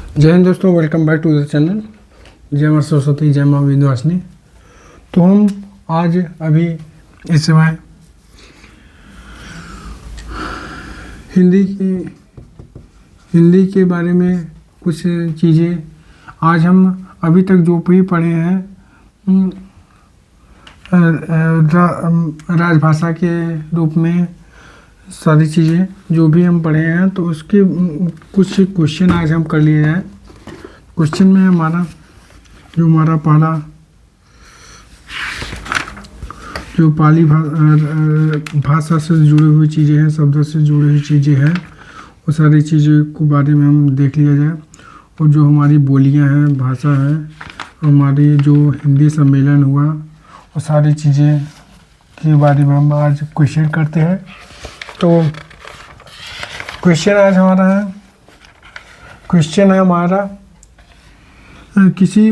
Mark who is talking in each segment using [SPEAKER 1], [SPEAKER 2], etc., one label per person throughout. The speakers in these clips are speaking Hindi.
[SPEAKER 1] जय हिंद दोस्तों, welcome back to the channel. जय मां सरस्वती, जय मां विंध्यवासिनी। तो हम आज अभी इस समय हिंदी के बारे में कुछ चीज़ें आज हम अभी तक जो भी पढ़े हैं राजभाषा के रूप में सारी चीज़ें जो भी हम पढ़े हैं, तो उसके कुछ क्वेश्चन आज हम कर लिए हैं। क्वेश्चन में हमारा पहला जो पाली भाषा से जुड़ी हुई चीज़ें हैं, शब्द से जुड़ी हुई चीज़ें हैं, वो सारी चीज़ों के बारे में हम देख लिया जाए। और जो हमारी बोलियां हैं, भाषा है, हमारी जो हिंदी सम्मेलन हुआ, वो सारी चीज़ें के बारे में हम आज क्वेश्चन करते हैं। तो क्वेश्चन आज हमारा है, क्वेश्चन है हमारा किसी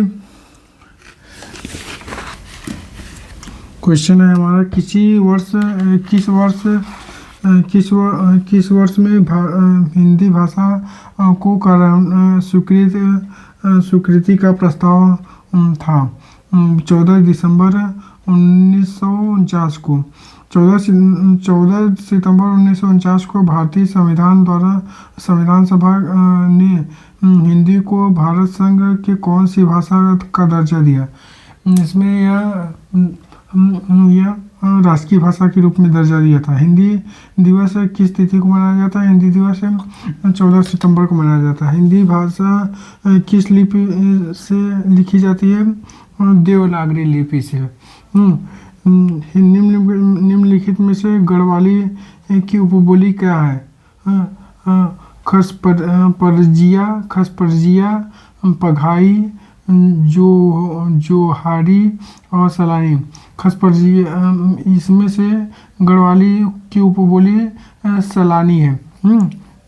[SPEAKER 1] किस वर्ष में हिंदी भाषा को स्वीकृति का प्रस्ताव था। 14 दिसंबर 1949 को 14 सितंबर 1949 को भारतीय संविधान सभा ने हिंदी को भारत संघ के कौन सी भाषा का दर्जा दिया। इसमें यह राष्ट्रीय भाषा के रूप में दर्जा दिया था। हिंदी दिवस किस तिथि को मनाया जाता है। हिंदी दिवस 14 सितंबर को मनाया जाता है। हिंदी भाषा किस लिपि से लिखी जाती है। देवनागरी लिपि से। निम्नलिखित में से गढ़वाली की उपबोली क्या है। खसपरजिया, पघाई, जोहारी और सलानी। खसपरजिया, इसमें से गढ़वाली की उपबोली सलानी है।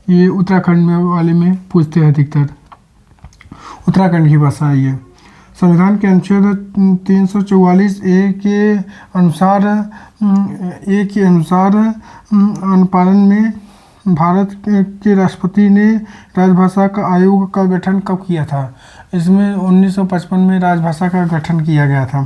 [SPEAKER 1] ये उत्तराखंड में वाले में पूछते हैं अधिकतर, उत्तराखंड की भाषा है ये। संविधान के अनुच्छेद 344 ए के अनुसार अनुपालन में भारत के राष्ट्रपति ने राजभाषा का आयोग का गठन कब किया था। इसमें 1955 में राजभाषा का गठन किया गया था।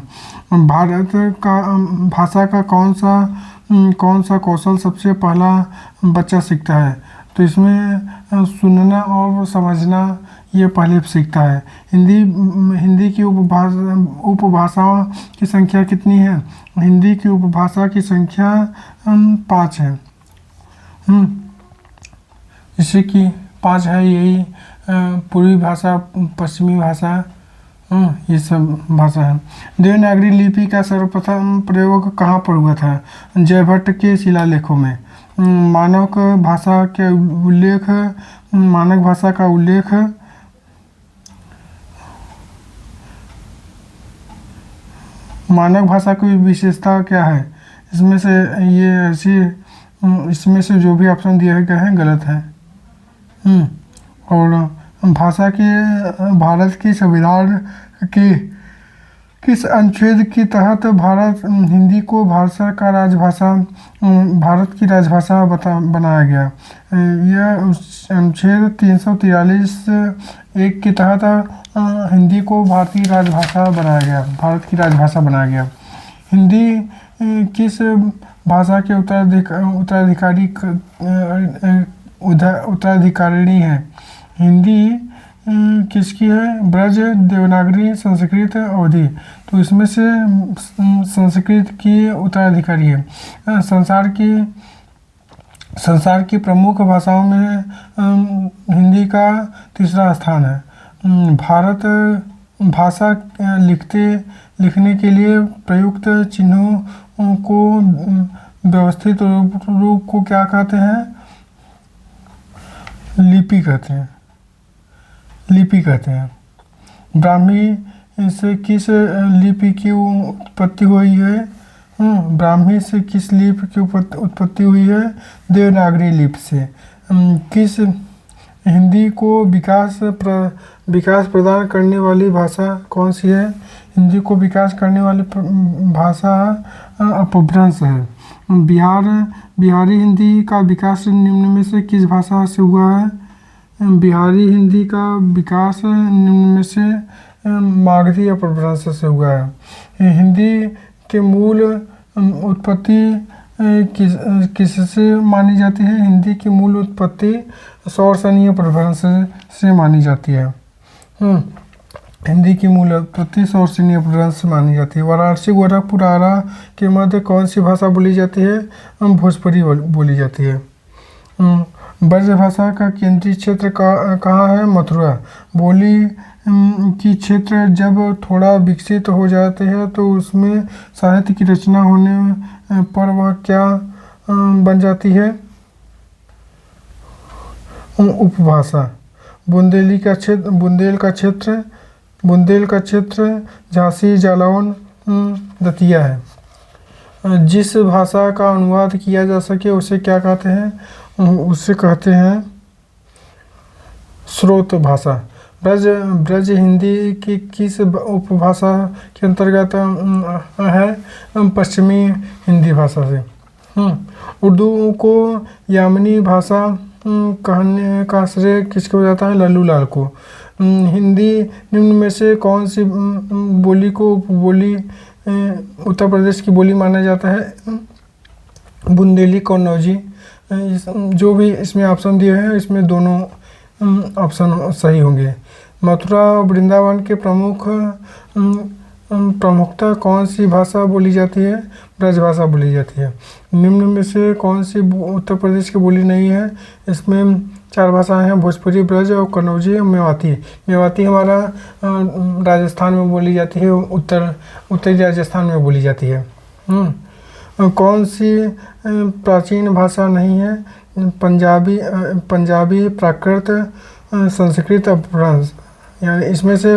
[SPEAKER 1] भारत का भाषा का कौन सा कौशल सबसे पहला बच्चा सीखता है। तो इसमें सुनना और समझना ये पहले सीखता है। हिंदी की उपभाषाओं की संख्या कितनी है। हिंदी की उपभाषा की संख्या 5 है। जैसे कि 5 है, यही पूर्वी भाषा, पश्चिमी भाषा, ये सब भाषा है। देवनागरी लिपि का सर्वप्रथम प्रयोग कहाँ पर हुआ था। जयभट्ट के शिलालेखों में। मानक भाषा का उल्लेख मानक भाषा की विशेषता क्या है। इसमें से जो भी ऑप्शन दिया गया है गलत है। और भाषा के भारत की संविधान के किस अनुच्छेद के तहत हिंदी को भारत की राजभाषा बनाया गया। यह अनुच्छेद 343 एक के तहत हिंदी को भारत की राजभाषा बनाया गया। हिंदी किस भाषा के उत्तराधिकारिणी है। हिंदी किसकी है। ब्रज, देवनागरी, संस्कृत, अवधी। तो इसमें से संस्कृत की उत्तराधिकारी है। संसार की प्रमुख भाषाओं में हिंदी का तीसरा स्थान है। भारत भाषा लिखने के लिए प्रयुक्त चिन्हों को व्यवस्थित रूप को क्या कहते हैं। लिपि कहते हैं। ब्राह्मी से किस लिपि की उत्पत्ति हुई है। ब्राह्मी से किस लिपि की उत्पत्ति हुई है। देवनागरी लिपि से। किस हिंदी को विकास प्रदान करने वाली भाषा कौन सी है। हिंदी को विकास करने वाली भाषा अपभ्रंश है। बिहारी हिंदी का विकास निम्न में से किस भाषा से हुआ है। बिहारी हिंदी का विकास निम्न में से मागधी अपभ्रंश से हुआ है। हिंदी के मूल उत्पत्ति किससे मानी जाती है? हिंदी की मूल उत्पत्ति सौरसेनी अपभ्रंश से मानी जाती है। हिंदी की मूल उत्पत्ति सौरसेनी अपभ्रंश से मानी जाती है। वाराणसी, गोरखपुर, आरा के मध्य कौन सी भाषा बोली जाती है? भोजपुरी बोली जाती है। ब्रज भाषा का केंद्रीय क्षेत्र कहाँ है? मथुरा। बोली की क्षेत्र जब थोड़ा विकसित हो जाते हैं तो उसमें साहित्य की रचना होने पर वह क्या बन जाती है? उपभाषा। बुंदेल का क्षेत्र झांसी, जालौन, दतिया है। जिस भाषा का अनुवाद किया जा सके उसे क्या कहते हैं? उसे कहते हैं स्रोत भाषा। ब्रज हिंदी की किस उपभाषा के अंतर्गत है? पश्चिमी हिंदी भाषा से। उर्दू को यामनी भाषा कहने का श्रेय किसको हो जाता है? लल्लू लाल को। हिंदी निम्न में से कौन सी बोली को उपबोली उत्तर प्रदेश की बोली माना जाता है? बुंदेली, कन्नौजी। जो भी इसमें ऑप्शन दिए हैं इसमें दोनों ऑप्शन सही होंगे। मथुरा और वृंदावन के प्रमुखता कौन सी भाषा बोली जाती है? ब्रज भाषा बोली जाती है। निम्न में से कौन सी उत्तर प्रदेश की बोली नहीं है? इसमें 4 भाषाएं हैं, भोजपुरी, ब्रज और कन्नौजी और मेवाती। मेवाती हमारा राजस्थान में बोली जाती है, उत्तरी राजस्थान में बोली जाती है। कौन सी प्राचीन भाषा नहीं है? पंजाबी, प्राकृत, संस्कृत, अपभ्रंश। यानी इसमें से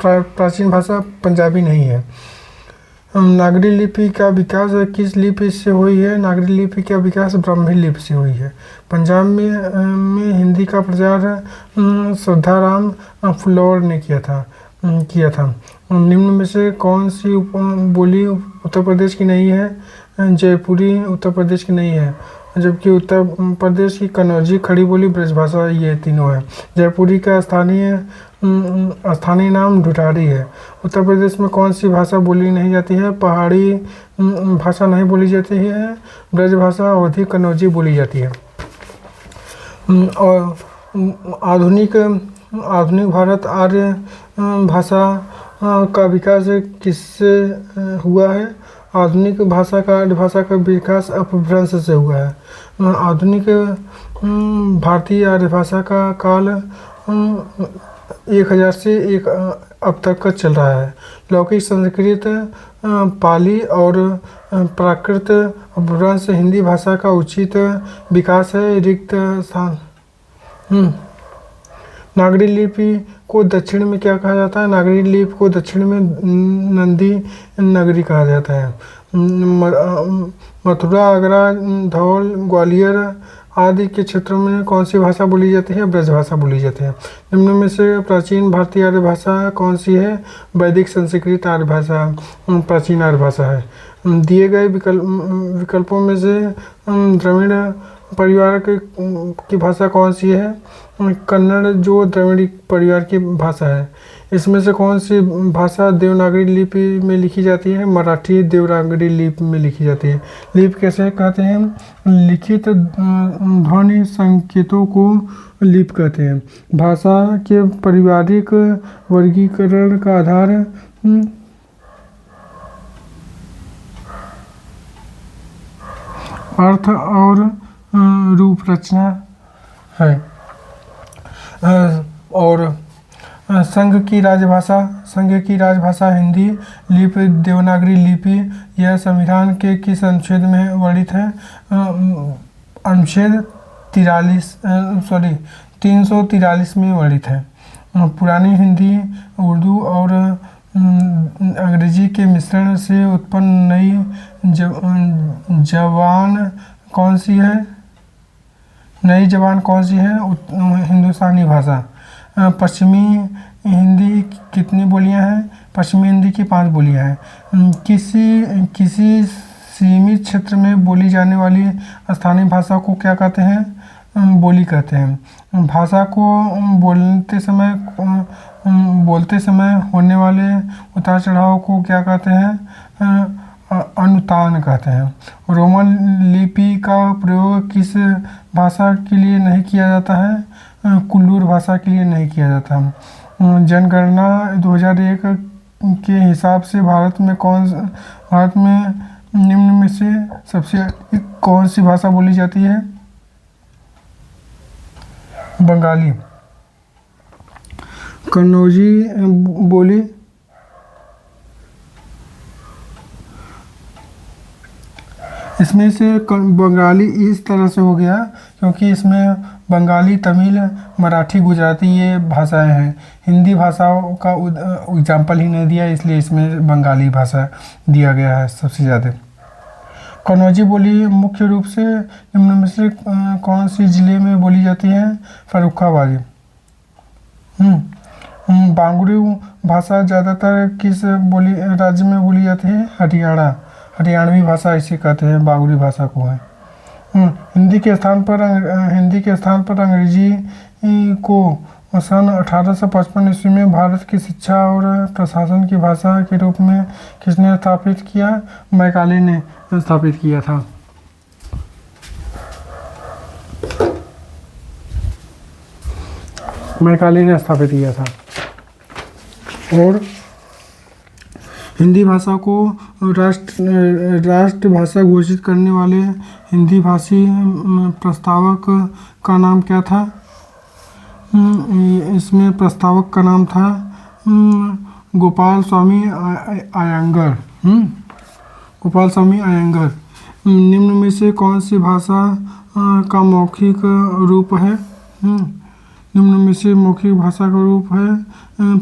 [SPEAKER 1] प्राचीन भाषा पंजाबी नहीं है। नागरी लिपि का विकास किस लिपि से हुई है? नागरी लिपि का विकास ब्राह्मी लिपि से हुई है। पंजाब में हिंदी का प्रचार श्रद्धाराम फुल्लौर ने किया था। निम्न में से कौन सी बोली उत्तर प्रदेश की नहीं है? जयपुरी उत्तर प्रदेश की नहीं है, जबकि उत्तर प्रदेश की कन्नौजी, खड़ी बोली, ब्रजभाषा ये तीनों है। जयपुरी का स्थानीय नाम ढुठारी है। उत्तर प्रदेश में कौन सी भाषा बोली नहीं जाती है? पहाड़ी भाषा नहीं बोली जाती है, ब्रजभाषा, अवधी, कन्नौजी बोली जाती है। और आधुनिक भारत आर्य भाषा का विकास किससे हुआ है? आधुनिक भाषा का विकास अपभ्रंश से हुआ है। आधुनिक भारतीय आर्य भाषा का काल 1000 से अब तक का चल रहा है। लौकिक, संस्कृत, पाली और प्राकृत अपभ्रंश हिंदी भाषा का उचित विकास है। रिक्त स्थान। नागरी लिपि को दक्षिण में क्या कहा जाता है? नागरी लिपि को दक्षिण में नंदी नगरी कहा जाता है। मथुरा, आगरा, धौल, ग्वालियर आदि के क्षेत्रों में कौन सी भाषा बोली जाती है? ब्रज भाषा बोली जाती है। निम्न में से प्राचीन भारतीय आर्य भाषा कौन सी है? वैदिक संस्कृत आर्य भाषा प्राचीन आर्य भाषा है। दिए गए विकल्पों में से द्रविड़ परिवार की भाषा कौन सी है? कन्नड़, जो द्रविड़ परिवार की भाषा है। इसमें से कौन सी भाषा देवनागरी लिपि में लिखी जाती है? मराठी देवनागरी लिपि में लिखी जाती है। लिपि कैसे कहते हैं? लिखित ध्वनि संकेतों को लिपि कहते हैं। भाषा के पारिवारिक वर्गीकरण का आधार अर्थ और रूप रचना है। और संघ की राजभाषा हिंदी लिपि देवनागरी लिपि यह संविधान के किस अनुच्छेद में वर्णित है? अनुच्छेद 343 में वर्णित है। पुरानी हिंदी, उर्दू और अंग्रेजी के मिश्रण से उत्पन्न नई जबान कौन सी है? हिंदुस्तानी भाषा। पश्चिमी हिंदी कितनी बोलियां हैं? पश्चिमी हिंदी की 5 बोलियां हैं। किसी सीमित क्षेत्र में बोली जाने वाली स्थानीय भाषा को क्या कहते हैं? बोली कहते हैं। भाषा को बोलते समय होने वाले उतार चढ़ाव को क्या कहते हैं? अनुतान कहते हैं। रोमन लिपि का प्रयोग किस भाषा के लिए नहीं किया जाता है? कुल्लूर भाषा के लिए नहीं किया जाता। जनगणना 2001 के हिसाब से भारत में निम्न में से सबसे अधिक कौन सी भाषा बोली जाती है? बंगाली। कन्नौजी बोली इसमें से बंगाली इस तरह से हो गया क्योंकि इसमें बंगाली, तमिल, मराठी, गुजराती ये भाषाएं हैं। हिंदी भाषाओं का एग्जाम्पल ही नहीं दिया, इसलिए इसमें बंगाली भाषा दिया गया है सबसे ज़्यादा। कन्नौजी बोली मुख्य रूप से निम्न में से कौन सी जिले में बोली जाती है? फर्रुखाबाद। बांगड़ी भाषा ज़्यादातर किस राज्य में बोली जाती है? हरियाणा। हरियाणवी भाषा इसे कहते हैं, बांगड़ी भाषा को है। हिंदी के स्थान पर अंग्रेजी को सन 1855 ईस्वी में भारत की शिक्षा और प्रशासन की भाषा के रूप में किसने स्थापित किया? मैकाले ने स्थापित किया था। मैकाले ने स्थापित किया था। और हिंदी भाषा को राष्ट्रभाषा घोषित करने वाले हिंदी भाषी प्रस्तावक का नाम क्या था? इसमें प्रस्तावक का नाम था गोपाल स्वामी अयंगर। गोपाल स्वामी अयंगर। निम्न में से कौन सी भाषा का मौखिक रूप है? निम्न में से मौखिक भाषा का रूप है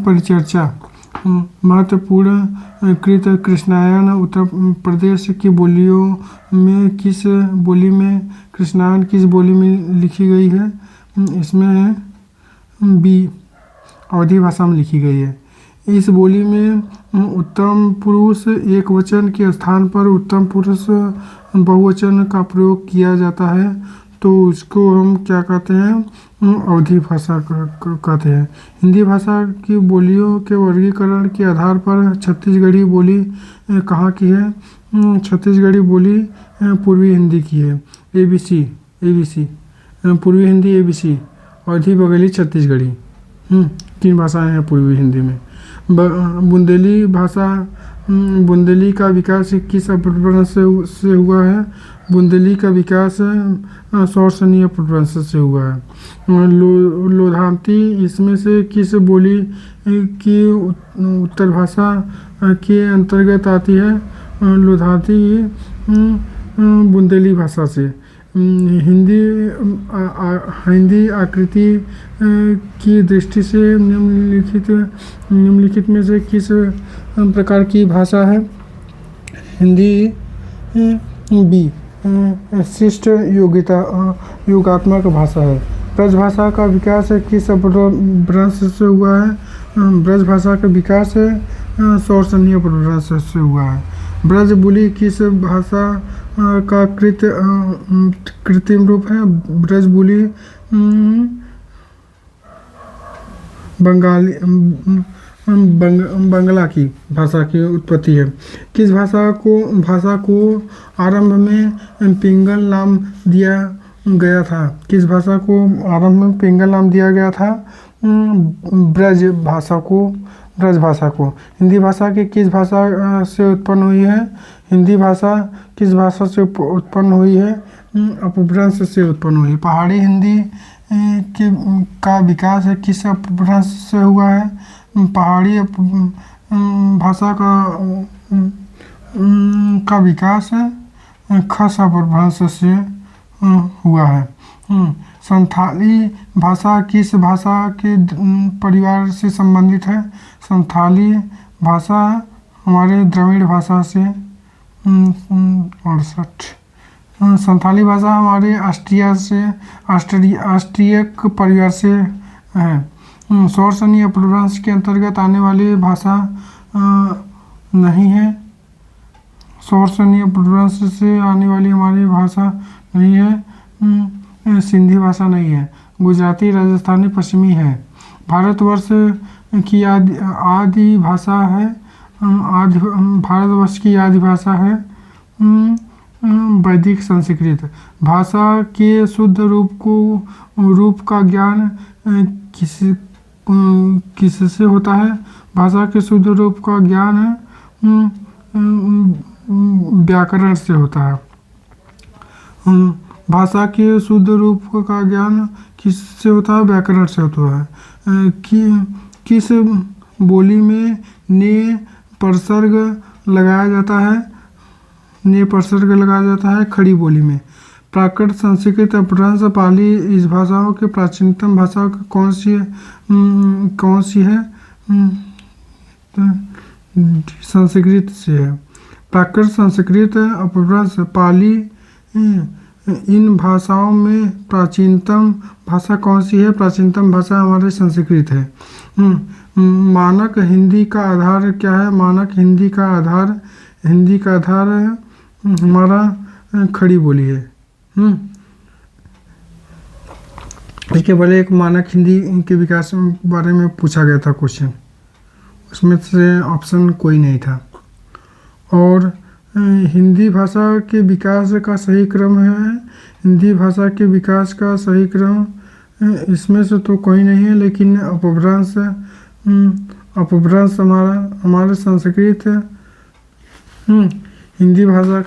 [SPEAKER 1] परिचर्चा। महत्वपूर्ण कृत कृष्णायन उत्तर प्रदेश की बोलियों में किस बोली में लिखी गई है? इसमें बी अवधी भाषा में लिखी गई है। इस बोली में उत्तम पुरुष एक वचन के स्थान पर उत्तम पुरुष बहुवचन का प्रयोग किया जाता है, तो उसको हम क्या कहते हैं? अवधी भाषा कहते हैं। हिंदी भाषा की बोलियों के वर्गीकरण के आधार पर छत्तीसगढ़ी बोली कहाँ की है? छत्तीसगढ़ी बोली पूर्वी हिंदी की है। ABC पूर्वी हिंदी ABC, अवधी, बघेली, छत्तीसगढ़ी। 3 भाषाएं हैं पूर्वी हिंदी में। बुंदेली भाषा, बुंदेली का विकास किस अपभ्रंश से हुआ है? बुंदेली का विकास सौरसनीय अपभ्रंश से हुआ है। लोधावती इसमें से किस बोली की उत्तर भाषा के अंतर्गत आती है? लोधावती बुंदेली भाषा से। हिंदी आकृति की दृष्टि से निम्नलिखित में से किस प्रकार की भाषा है? हिंदी बी शिष्ट योगात्मक भाषा है। ब्रज भाषा का विकास किस अपभ्रंश से हुआ है? ब्रज भाषा का विकास सौरसनीय अपभ्रंश से हुआ है। ब्रज बोली किस भाषा का कृत्रिम रूप है? ब्रज बोली बंगला की भाषा की उत्पत्ति है। किस भाषा को आरंभ में पिंगल नाम दिया गया था? किस भाषा को आरंभ में पिंगल नाम दिया गया था? ब्रज भाषा को। हिंदी भाषा की किस भाषा से उत्पन्न हुई है? हिंदी भाषा किस भाषा से उत्पन्न हुई है? अपभ्रंश से उत्पन्न हुई। पहाड़ी हिंदी का विकास किस अपभ्रंश से हुआ है? पहाड़ी भाषा का विकास खस अपभ्रंश से हुआ है। संथाली भाषा किस भाषा के परिवार से संबंधित है? संथाली भाषा हमारे द्रविड़ भाषा से 68। संथाली भाषा हमारे ऑस्ट्रियक परिवार से है। सौरसनीय अपभ्रंश के अंतर्गत आने वाली भाषा नहीं है। सौरसनीय अपभ्रंश से आने वाली हमारी भाषा नहीं है। सिंधी भाषा नहीं है। गुजराती राजस्थानी पश्चिमी है। भारतवर्ष की आदि भाषा है भारतवर्ष की आदि भाषा है वैदिक संस्कृत। भाषा के शुद्ध रूप का ज्ञान किससे होता है? भाषा के शुद्ध रूप का ज्ञान व्याकरण से होता है। भाषा के शुद्ध रूप का ज्ञान किससे होता है? व्याकरण से होता है। किस बोली में ने प्रसर्ग लगाया जाता है? ने प्रसर्ग लगाया जाता है खड़ी बोली में। प्राकृत, संस्कृत, अपभ्रंश, पाली इस भाषाओं के प्राचीनतम भाषा कौन सी है? संस्कृत से है। प्राकृत, संस्कृत, अपभ्रंश, पाली इन भाषाओं में प्राचीनतम भाषा कौन सी है? प्राचीनतम भाषा हमारी संस्कृत है। मानक हिंदी का आधार क्या है? मानक हिंदी का आधार हमारा खड़ी बोली है। इसके पहले एक मानक हिंदी के विकास के बारे में पूछा गया था क्वेश्चन, उसमें से ऑप्शन कोई नहीं था। और हिंदी भाषा के विकास का सही क्रम है। हिंदी भाषा के विकास का सही क्रम इसमें से तो कोई नहीं है, लेकिन अपभ्रंश हमारे संस्कृत हिंदी भाषा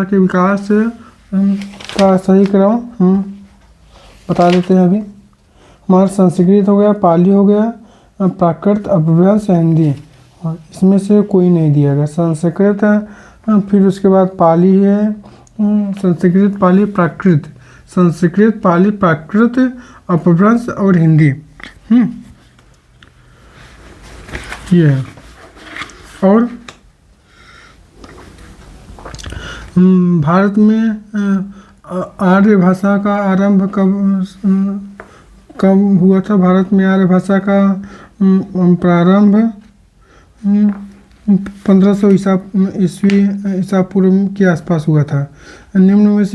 [SPEAKER 1] के विकास का सही क्रम बता देते हैं। अभी हमारा संस्कृत हो गया, पाली हो गया, प्राकृत, अपभ्रंश, हिंदी, इसमें से कोई नहीं दिया गया। संस्कृत फिर उसके बाद पाली है, संस्कृत, पाली, प्राकृत, संस्कृत, पाली, प्राकृत, अपभ्रंश और हिंदी ये है। और भारत में आर्य भाषा का आरंभ कब हुआ था? भारत में आर्य भाषा का प्रारंभ 1500 ईसा पूर्व के आसपास हुआ था। निम्न में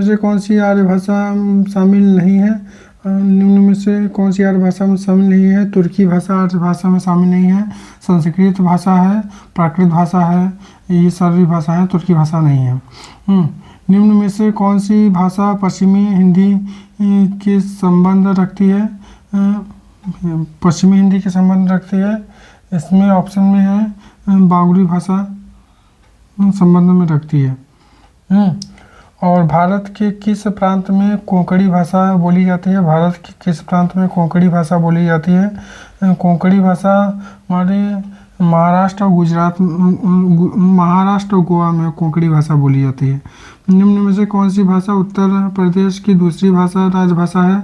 [SPEAKER 1] से कौन सी आर्य भाषा शामिल नहीं है? निम्न में से कौन सी आर्य भाषा में शामिल नहीं है? तुर्की भाषा आर्य भाषा में शामिल नहीं है। संस्कृत भाषा है, प्राकृत भाषा है, ये सारी भाषा है, तुर्की भाषा नहीं है। निम्न में से कौन सी भाषा पश्चिमी हिंदी के संबंध रखती है? पश्चिमी हिंदी के संबंध रखती है। इसमें ऑप्शन में है बांगुड़ी भाषा संबंध में रखती है। और भारत के किस प्रांत में कोंकणी भाषा बोली जाती है? भारत के किस प्रांत में कोंकणी भाषा बोली जाती है? कोंकणी भाषा हमारे महाराष्ट्र और गुजरात, महाराष्ट्र और गोवा में कोंकणी भाषा बोली जाती है। निम्न में से कौन सी भाषा उत्तर प्रदेश की दूसरी राजभाषा है?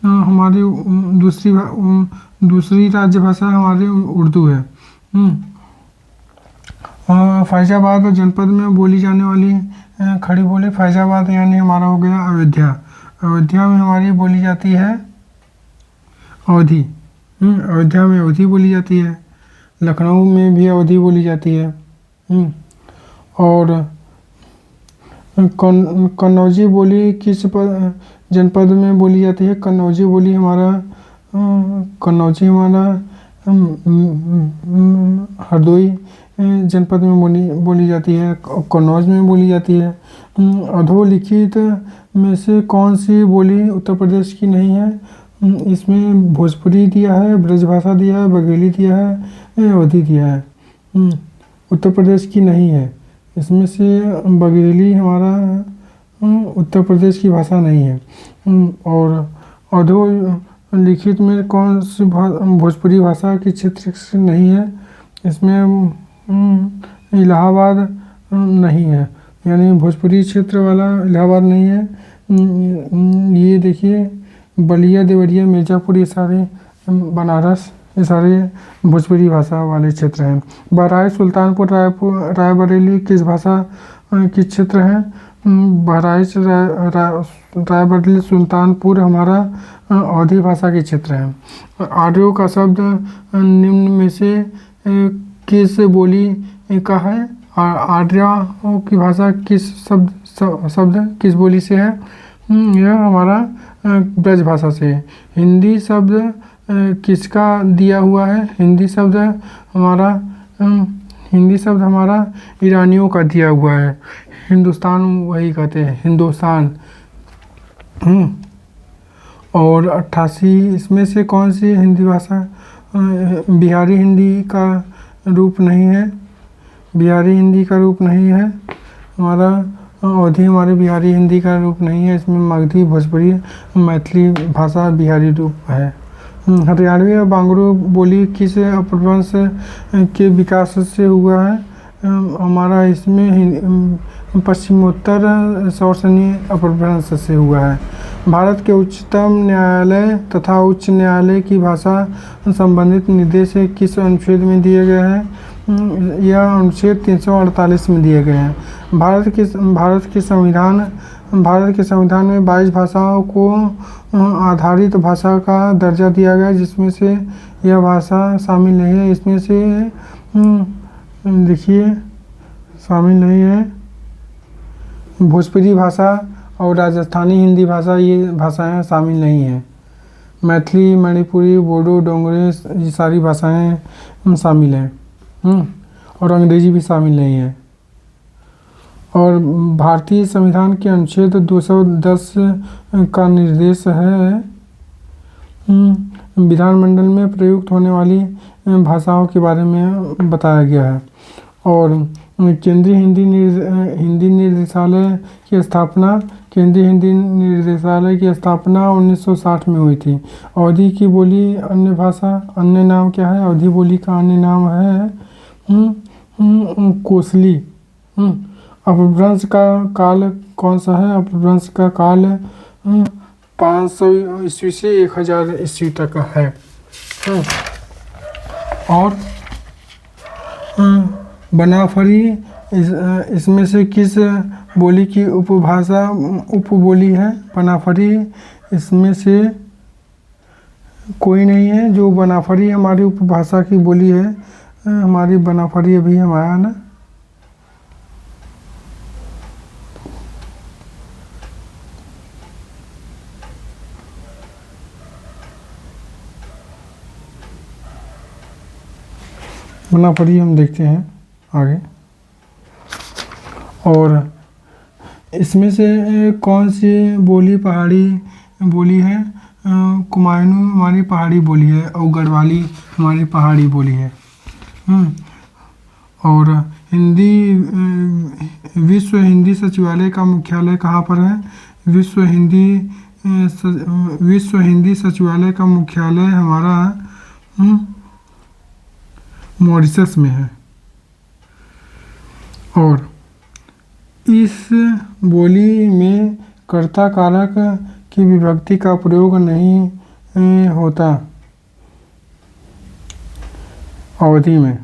[SPEAKER 1] हमारी दूसरी राजभाषा हमारी उर्दू है। फैजाबाद जनपद में बोली जाने वाली खड़ी बोली, फैजाबाद यानी हमारा हो गया अयोध्या। अयोध्या में हमारी बोली जाती है अवधी। अयोध्या में अवधी बोली जाती है। लखनऊ में भी अवधी बोली जाती है। और कन्नौजी बोली किस जनपद में बोली जाती है? कन्नौजी बोली हमारा हरदोई जनपद में बोली जाती है, कन्नौज में बोली जाती है। अधोलिखित में से कौन सी बोली उत्तर प्रदेश की नहीं है? इसमें भोजपुरी दिया है, ब्रजभाषा दिया है, बघेली दिया है, अवधी दिया है। उत्तर प्रदेश की नहीं है। इसमें से बघेली हमारा उत्तर प्रदेश की भाषा नहीं है। और अधोलिखित में कौन सी भोजपुरी भाषा के क्षेत्र से नहीं है? इसमें इलाहाबाद नहीं है, यानी भोजपुरी क्षेत्र वाला इलाहाबाद नहीं है। ये देखिए बलिया, देवरिया, मिर्ज़ापुर, ये सारे बनारस, ये सारे भोजपुरी भाषा वाले क्षेत्र हैं। बहराइच, सुल्तानपुर, रायबरेली किस भाषा के क्षेत्र हैं? बहराइच, रायबरेली, सुल्तानपुर हमारा अवधी भाषा के क्षेत्र है। आर्यों का शब्द निम्न में से किस बोली का है? आर्यों की भाषा किस शब्द शब्द किस बोली से है? यह हमारा ब्रज भाषा से। हिंदी शब्द किसका दिया हुआ है? हिंदी शब्द हमारा ईरानियों का दिया हुआ है। हिंदुस्तान वही कहते हैं, हिंदुस्तान। और 88 इसमें से कौन सी हिंदी भाषा बिहारी हिंदी का रूप नहीं है? बिहारी हिंदी का रूप नहीं है। हमारा अवधी हमारे बिहारी हिंदी का रूप नहीं है। इसमें मगधी, भोजपुरी, मैथिली भाषा बिहारी रूप है। हरियाणवी और बांगड़ू बोली किस अपभ्रंश के विकास से हुआ है? हमारा इसमें पश्चिमोत्तर सौरसनी अपभ्रंश से हुआ है। भारत के उच्चतम न्यायालय तथा उच्च न्यायालय की भाषा संबंधित निर्देश किस अनुच्छेद में दिए गए हैं? यह अनुच्छेद 348 में दिए गए हैं। भारत के संविधान में 22 भाषाओं को आधारित भाषा का दर्जा दिया गया है, जिसमें से यह भाषा शामिल नहीं है। इसमें से देखिए शामिल नहीं है भोजपुरी भाषा और राजस्थानी हिंदी भाषा, ये भाषाएं शामिल नहीं हैं। मैथिली, मणिपुरी, बोडो, डोंगरी ये सारी भाषाएं शामिल हैं। और अंग्रेजी भी शामिल नहीं है। और भारतीय संविधान के अनुच्छेद 210 का निर्देश है विधानमंडल में प्रयुक्त होने वाली भाषाओं के बारे में बताया गया है। और केंद्रीय हिंदी निर्देशालय की स्थापना 1960 में हुई थी। अवधी की बोली अन्य नाम क्या है? अवधी बोली का अन्य नाम है कोसली। अपभ्रंश का काल कौन सा है? अपभ्रंश का काल 500 ईस्वी से 1000 ईस्वी तक है। और बनाफरी इसमें से किस बोली की उपबोली है? बनाफरी इसमें से कोई नहीं है। जो बनाफरी हमारी उपभाषा की बोली है, हमारी बनाफरी अभी हमारा ना बनाफरी हम देखते हैं आगे। और इसमें से कौन सी बोली पहाड़ी बोली है? कुमायूनी हमारी पहाड़ी बोली है और गढ़वाली हमारी पहाड़ी बोली है। और विश्व हिंदी सचिवालय का मुख्यालय कहाँ पर है? विश्व हिंदी सचिवालय का मुख्यालय हमारा मॉरिशस में है। और इस बोली में कर्ता कारक की विभक्ति का प्रयोग नहीं होता अवधि में।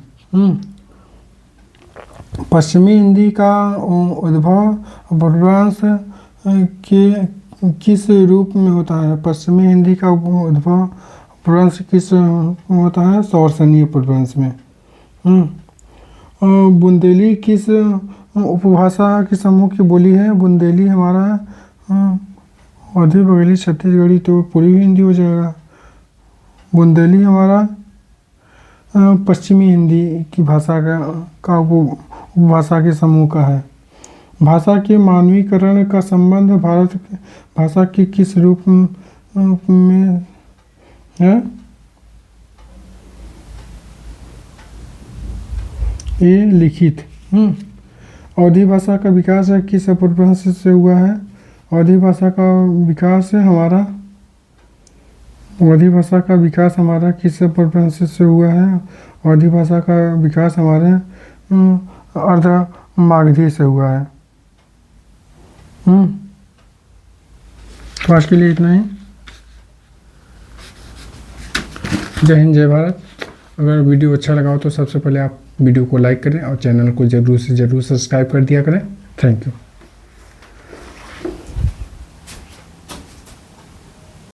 [SPEAKER 1] पश्चिमी हिंदी का उद्भव अपभ्रंश के किस रूप में होता है? पश्चिमी हिंदी का उद्भव अपभ्रंश किस होता है? सौरसनी अपभ्रंश में। बुंदेली किस उपभाषा के समूह की बोली है? बुंदेली हमारा अवधी, बघेली, छत्तीसगढ़ी, तो पूरी हिंदी हो जाएगा। बुंदेली हमारा पश्चिमी हिंदी की भाषा का उपभाषा के समूह का है। भाषा के मानवीकरण का संबंध भारत भाषा के किस रूप में है? ये लिखित। अवधी भाषा का विकास किस अपभ्रंश से हुआ है? अवधी भाषा का विकास हमारा किस अपभ्रंश से हुआ है? अवधी भाषा का विकास हमारे अर्ध मागधी से हुआ है। तो आज के लिए इतना ही। जय हिंद, जय भारत। अगर वीडियो अच्छा लगा हो तो सबसे पहले आप वीडियो को लाइक करें और चैनल को ज़रूर से ज़रूर सब्सक्राइब कर दिया करें। Thank you.